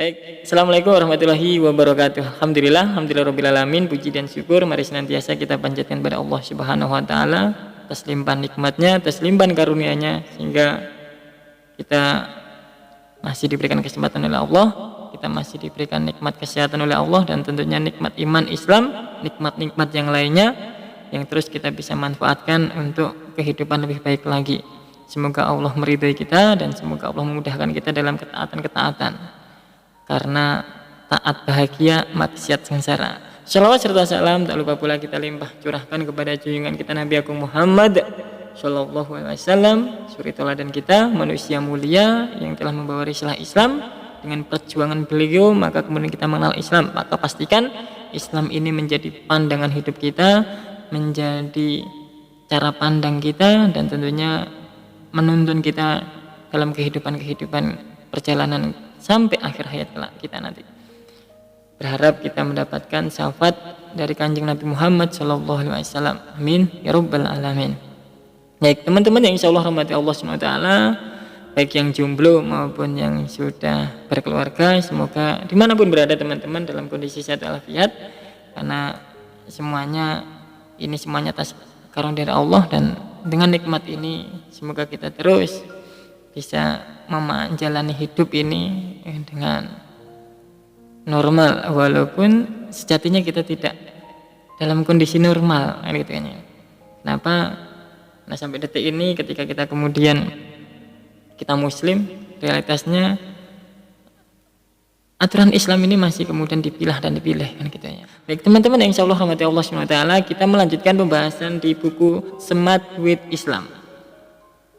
Baik, Assalamualaikum warahmatullahi wabarakatuh. Alhamdulillah rabbil alamin. Puji dan syukur mari senantiasa kita panjatkan kepada Allah Subhanahu wa taala atas limpahan nikmatnya, atas limpahan karunia-Nya, sehingga kita masih diberikan kesempatan oleh Allah, kita masih diberikan nikmat kesehatan oleh Allah, dan tentunya nikmat iman Islam, nikmat-nikmat yang lainnya yang terus kita bisa manfaatkan untuk kehidupan lebih baik lagi. Semoga Allah meridhai kita dan semoga Allah memudahkan kita dalam ketaatan-ketaatan. Karena taat bahagia, maksiat sengsara. Shalawat serta salam tak lupa pula kita limpah curahkan kepada junjungan kita Nabi Agung Muhammad Shallallahu Alaihi Wasallam, suri teladan kita, manusia mulia yang telah membawa risalah Islam. Dengan perjuangan beliau maka kemudian kita mengenal Islam. Maka pastikan Islam ini menjadi pandangan hidup kita, menjadi cara pandang kita, dan tentunya menuntun kita dalam kehidupan perjalanan sampai akhir hayat kita nanti. Berharap kita mendapatkan syafaat dari Kanjeng Nabi Muhammad Shallallahu Alaihi Wasallam. Amin ya rabbal alamin. Baik teman-teman yang insyaallah rahmati Allah Subhanahu wa taala, baik yang jomblo maupun yang sudah berkeluarga, semoga dimanapun berada teman-teman dalam kondisi sehat walafiat, karena semuanya atas karunia dari Allah, dan dengan nikmat ini semoga kita terus bisa menjalani hidup ini dengan normal, walaupun sejatinya kita tidak dalam kondisi normal gitu kan. Kenapa? Nah sampai detik ini ketika kita kemudian kita muslim, realitasnya aturan Islam ini masih kemudian dipilih kan gitu ya. Baik teman-teman yang insyaallah rahmati Allah Subhanahu wa taala, kita melanjutkan pembahasan di buku Smart with Islam.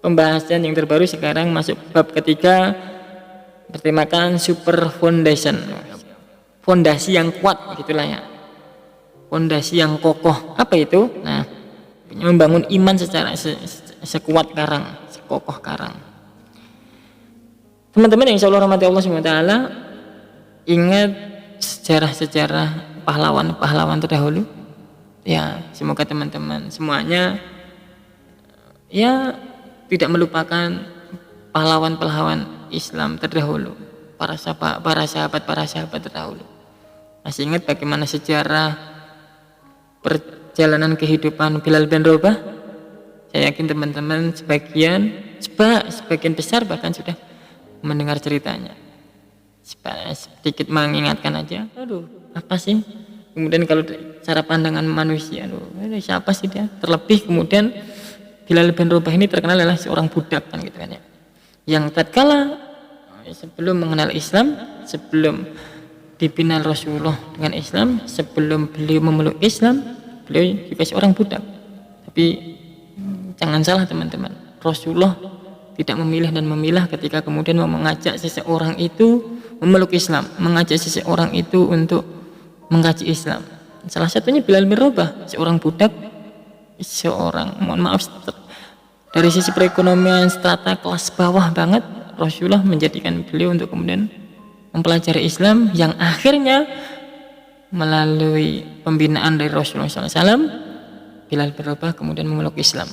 Pembahasan yang terbaru sekarang masuk bab ketiga, bertemakan super foundation, fondasi yang kuat gitulah ya, fondasi yang kokoh. Apa itu? Nah, membangun iman secara sekuat karang, sekokoh karang. Teman-teman yang insyaallah rahmati Allah Subhanahu wa taala, ingat sejarah pahlawan-pahlawan terdahulu. Ya, semoga teman-teman semuanya ya tidak melupakan pahlawan-pahlawan Islam terdahulu, para sahabat terdahulu. Masih ingat bagaimana sejarah perjalanan kehidupan Bilal bin Rabah? Saya yakin teman-teman sebagian besar bahkan sudah mendengar ceritanya. Sedikit mengingatkan aja. Aduh, apa sih? Kemudian kalau cara pandangan manusia, siapa sih dia? Terlebih kemudian Bilal bin Rabah ini terkenal adalah seorang budak kan gitu kan ya, yang tatkala sebelum mengenal Islam, sebelum dibina Rasulullah dengan Islam, sebelum beliau memeluk Islam, beliau juga seorang budak. Tapi jangan salah teman-teman, Rasulullah tidak memilih dan memilah ketika kemudian mau mengajak seseorang itu memeluk Islam, mengajak seseorang itu untuk mengkaji Islam. Salah satunya Bilal bin Rabah, seorang budak, dari sisi perekonomian strata kelas bawah banget. Rasulullah menjadikan beliau untuk kemudian mempelajari Islam, yang akhirnya melalui pembinaan dari Rasulullah SAW, Bilal bin Rabah kemudian memeluk Islam.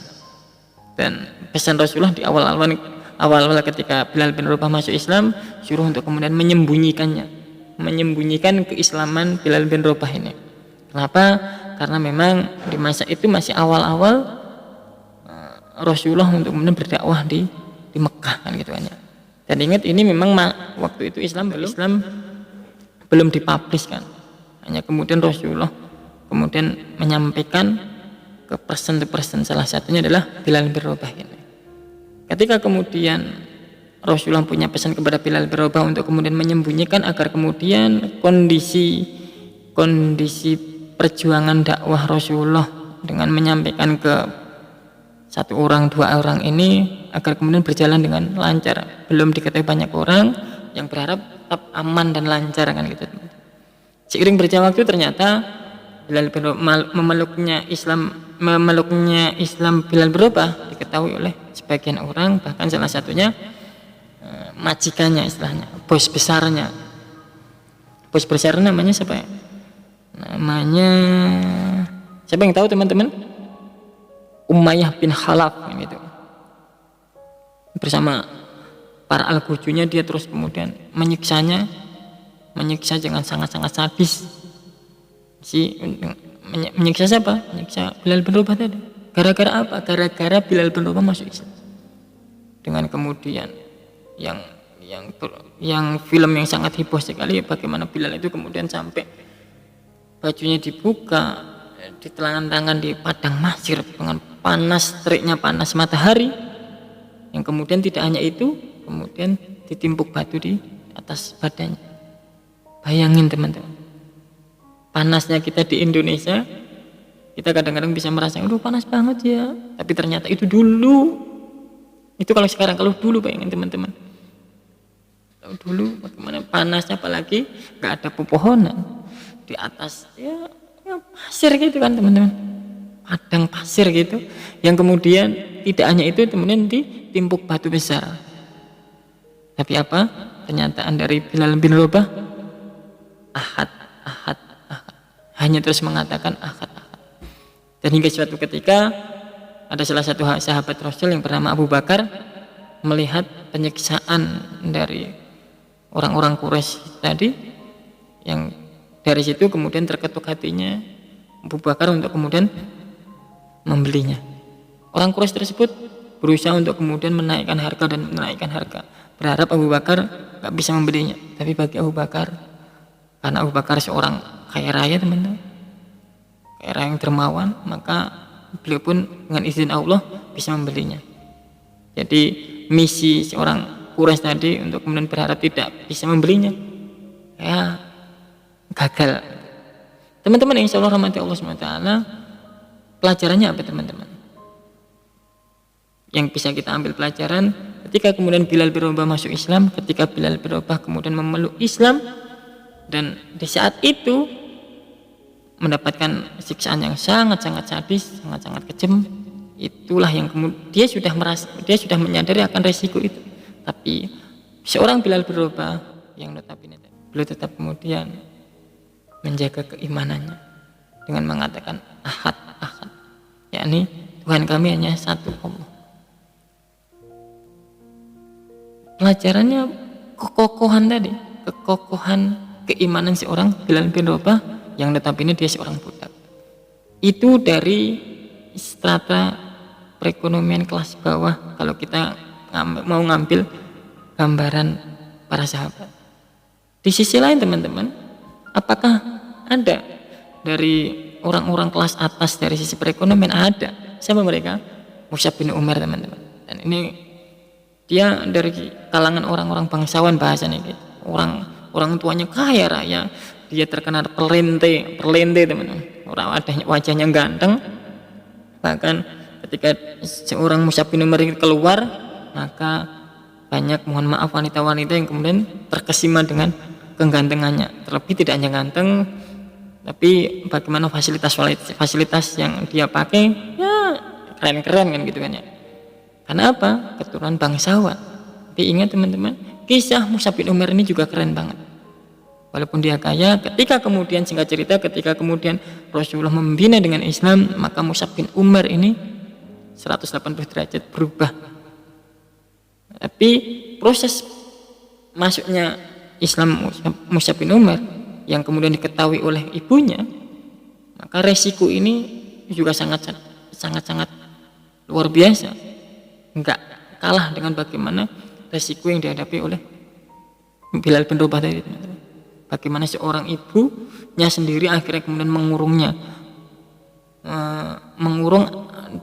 Dan pesan Rasulullah di awal-awal ketika Bilal bin Rabah masuk Islam, suruh untuk kemudian menyembunyikan keislaman Bilal bin Rabah ini. Kenapa? Karena memang di masa itu masih awal-awal Rasulullah untuk kemudian berdakwah di Mekah kan gitu kan ya. Dan ingat ini memang waktu itu Islam belum dipublish kan. Hanya kemudian Rasulullah kemudian menyampaikan ke person to person, salah satunya adalah Bilal bin Rabah ini. Ketika kemudian Rasulullah punya pesan kepada Bilal bin Rabah untuk kemudian menyembunyikan agar kemudian kondisi perjuangan dakwah Rasulullah dengan menyampaikan ke satu orang, dua orang ini agar kemudian berjalan dengan lancar. Belum diketahui banyak orang yang berharap tetap aman dan lancar kan gitu. Seiring berjalan waktu ternyata Bilal bin Rabah memeluknya Islam Bilal bin Rabah diketahui oleh sebagian orang, bahkan salah satunya majikannya, istilahnya bos besarnya namanya siapa ya? Namanya siapa yang tahu teman-teman? Umayyah bin Khalaf gitu. Bersama para al-Qujunya dia terus kemudian menyiksanya menyiksa dengan sangat-sangat sadis. Menyiksa siapa? Menyiksa Bilal bin Rabah tadi. Gara-gara apa? Gara-gara Bilal bin Rabah masuk Islam. Dengan kemudian yang film yang sangat heboh sekali, bagaimana Bilal itu kemudian sampai bajunya dibuka, ditelangan-tangan di padang mahsyar dengan panas, teriknya panas matahari. Yang kemudian tidak hanya itu, kemudian ditimpuk batu di atas badannya. Bayangin teman-teman, panasnya kita di Indonesia, kita kadang-kadang bisa merasa, aduh panas banget ya, tapi ternyata itu dulu. Itu kalau sekarang, kalau dulu bayangin teman-teman, kalau dulu bagaimana panasnya, apalagi nggak ada pepohonan di atas ya pasir gitu kan teman-teman, padang pasir gitu, yang kemudian tidak hanya itu, kemudian ditimpuk batu besar. Tapi apa pernyataan dari Bilal bin Rabah? Ahad, ahad, ahad. Hanya terus mengatakan ahad, ahad. Dan hingga suatu ketika ada salah satu sahabat Rasul yang bernama Abu Bakar melihat penyiksaan dari orang-orang Quraisy tadi, yang dari situ kemudian terketuk hatinya Abu Bakar untuk kemudian membelinya. Orang Quraisy tersebut berusaha untuk kemudian menaikkan harga dan menaikkan harga, berharap Abu Bakar gak bisa membelinya. Tapi bagi Abu Bakar, karena Abu Bakar seorang kaya raya teman-teman, kaya raya yang dermawan, maka beliau pun dengan izin Allah bisa membelinya. Jadi misi seorang Quraisy tadi untuk kemudian berharap tidak bisa membelinya, ya gagal. Teman-teman yang insyaallah rahmati Allah SWT, pelajarannya apa teman-teman? Yang bisa kita ambil pelajaran ketika kemudian Bilal bin Rabah masuk Islam, ketika Bilal bin Rabah kemudian memeluk Islam, dan di saat itu mendapatkan siksaan yang sangat-sangat sadis, sangat-sangat kejam. Itulah yang kemudian dia sudah menyadari akan resiko itu. Tapi seorang Bilal bin Rabah yang notabene beliau tetap kemudian menjaga keimanannya dengan mengatakan ahad, ahad, yakni Tuhan kami hanya satu, Allah. Pelajarannya kekokohan tadi, kekokohan keimanan seorang Bilal bin Rabah yang notabene dia seorang budak. Itu dari strata perekonomian kelas bawah kalau kita mau ngambil gambaran para sahabat. Di sisi lain teman-teman, apakah ada dari orang-orang kelas atas dari sisi perekonomian? Ada. Siapa mereka? Mus'ab bin Umair teman-teman. Dan ini dia dari kalangan orang-orang bangsawan bahasanya gitu. Orang tuanya kaya raya, dia terkenal perlente teman-teman. Orang wajahnya ganteng. Bahkan ketika seorang Mus'ab bin Umair keluar, maka banyak, mohon maaf, wanita-wanita yang kemudian terkesima dengan kegantengannya. Terlebih tidak hanya ganteng, tapi bagaimana fasilitas yang dia pakai, ya keren-keren kan gitu kan ya. Karena apa? Keturunan bangsawan. Tapi ingat teman-teman, kisah Mus'ab bin Umair ini juga keren banget. Walaupun dia kaya, ketika kemudian singkat cerita, ketika kemudian Rasulullah membina dengan Islam, maka Mus'ab bin Umair ini 180 derajat berubah. Tapi proses masuknya Islam Mus'ab bin Umair yang kemudian diketahui oleh ibunya, maka resiko ini juga sangat luar biasa. Enggak kalah dengan bagaimana resiko yang dihadapi oleh Bilal bin Rabah tadi, teman-teman. Bagaimana seorang ibunya sendiri akhirnya kemudian mengurungnya,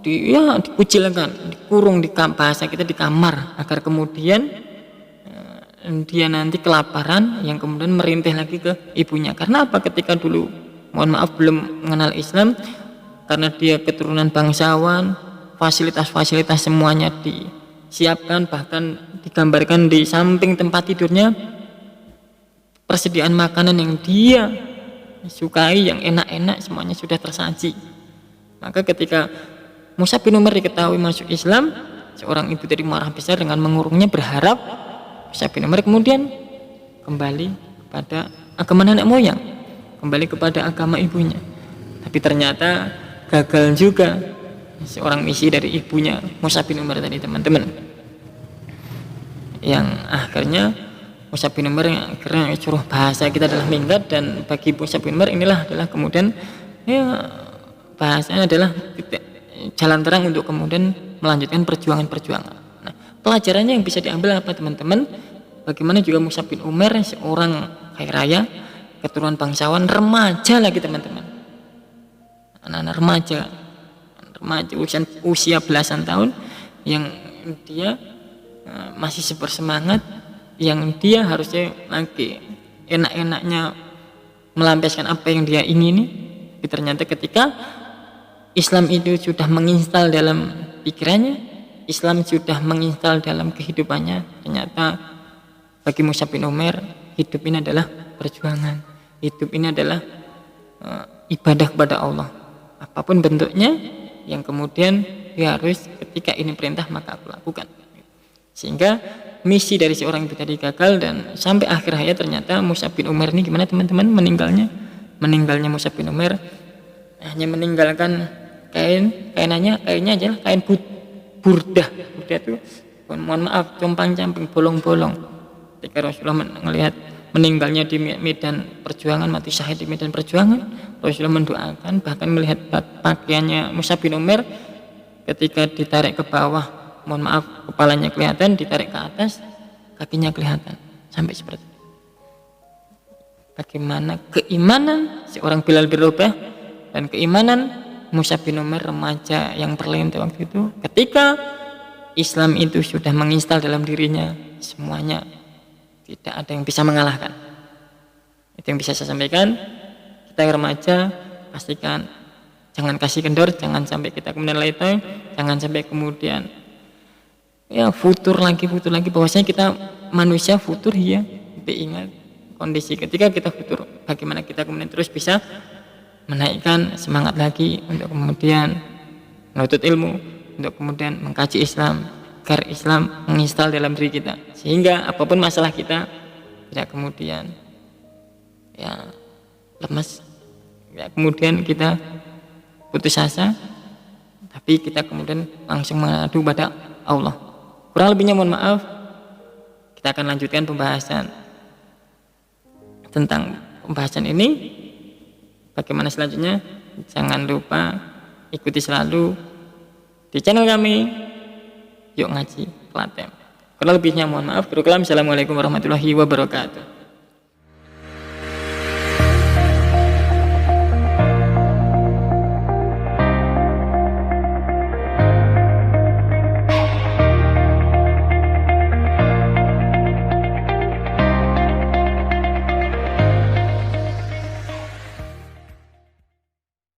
dikucilkan, dikurung di bahasa kita di kamar, agar kemudian dia nanti kelaparan yang kemudian merintih lagi ke ibunya. Karena apa? Ketika dulu, mohon maaf, belum mengenal Islam, karena dia keturunan bangsawan, fasilitas semuanya disiapkan, bahkan digambarkan di samping tempat tidurnya persediaan makanan yang dia sukai, yang enak-enak, semuanya sudah tersaji. Maka ketika Mus'ab bin Umair diketahui masuk Islam, seorang ibu tadi marah besar dengan mengurungnya, berharap Mus'ab bin Umair kemudian kembali kepada agama nenek moyang, kembali kepada agama ibunya. Tapi ternyata gagal juga seorang misi dari ibunya Mus'ab bin Umair tadi, teman-teman, yang akhirnya Mus'ab bin Umair akhirnya suruh bahasa kita adalah minggat, dan bagi Mus'ab bin Umair inilah adalah kemudian ya bahasanya adalah jalan terang untuk kemudian melanjutkan perjuangan-perjuangan. Nah, pelajarannya yang bisa diambil apa teman-teman? Bagaimana juga Mus'ab bin Umair seorang kaya raya, keturunan bangsawan, remaja lagi teman-teman. Anak-anak remaja usia belasan tahun yang dia masih bersemangat, yang dia harusnya lagi enak-enaknya melampiaskan apa yang dia ingini. Tapi ternyata ketika Islam itu sudah menginstal dalam pikirannya, Islam sudah menginstal dalam kehidupannya, ternyata bagi Mus'ab bin Umair hidup ini adalah perjuangan, hidup ini adalah ibadah kepada Allah apapun bentuknya, yang kemudian dia harus ketika ini perintah maka aku lakukan. Sehingga misi dari seorang itu tadi gagal, dan sampai akhir hayat ternyata Mus'ab bin Umair ini gimana teman-teman meninggalnya Mus'ab bin Umair hanya meninggalkan kainnya aja lah, kain burdah itu, mohon maaf, compang-camping, bolong-bolong. Ketika Rasulullah melihat meninggalnya di medan perjuangan, mati syahid di medan perjuangan, Rasulullah mendoakan, bahkan melihat pakaiannya Mus'ab bin Umair ketika ditarik ke bawah, mohon maaf, kepalanya kelihatan, ditarik ke atas kakinya kelihatan, sampai seperti itu. Bagaimana keimanan seorang Bilal bin Rabah dan keimanan Mus'ab bin Umair remaja yang perlente waktu itu, ketika Islam itu sudah menginstal dalam dirinya, semuanya tidak ada yang bisa mengalahkan. Itu yang bisa saya sampaikan. Kita yang remaja pastikan jangan kasih kendor, jangan sampai kita kemudian letoy, jangan sampai kemudian ya futur lagi bahwasanya kita manusia futur ya. Tapi ingat kondisi ketika kita futur, bagaimana kita kemudian terus bisa menaikkan semangat lagi untuk kemudian menuntut ilmu, untuk kemudian mengkaji Islam, agar Islam menginstal dalam diri kita, sehingga apapun masalah kita tidak kemudian ya lemas, ya kemudian kita putus asa, tapi kita kemudian langsung mengadu pada Allah. Kurang lebihnya mohon maaf, kita akan lanjutkan pembahasan tentang pembahasan ini. Bagaimana selanjutnya? Jangan lupa ikuti selalu di channel kami Yuk Ngaji Klaten. Kurang lebihnya mohon maaf. Assalamualaikum warahmatullahi wabarakatuh.